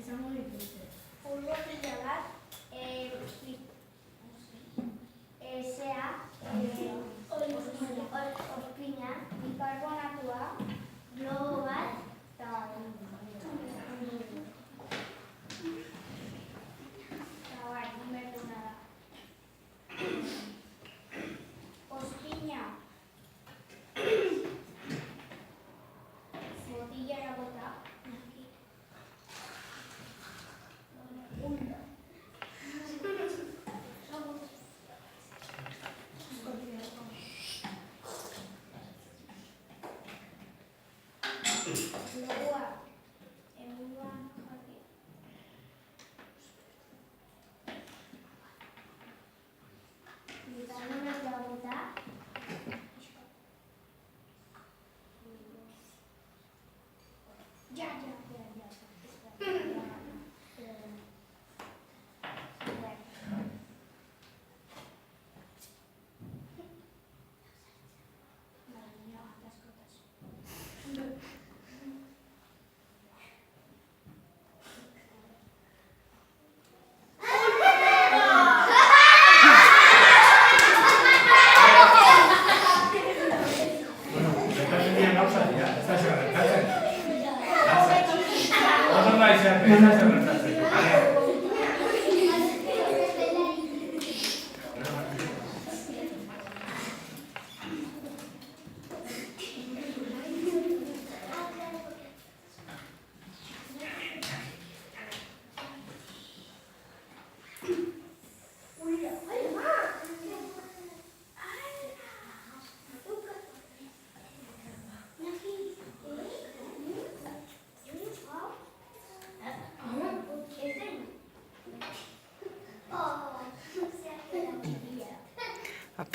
esango dituzte. Pulbotila bat, zea, ospina, bikarbonatua, globo bat, eta bai, inbertuna da. Ospina, botillara bota, globoa, emuan jarri. Bikarbonatua bota. Ya.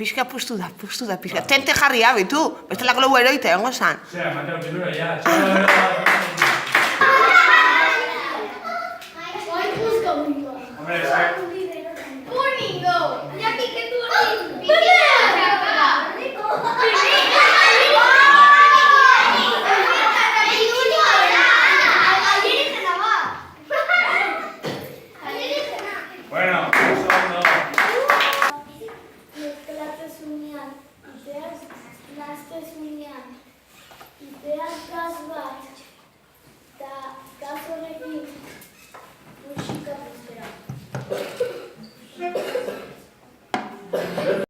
Pixka puztu da, pixka. Tente jarri habitu, bestela globo eroite, egongo zan. Sea, Mateo, primero ya. Hombre, bueno, Ideaz gaz bat, eta gaz horrekin musika piztera.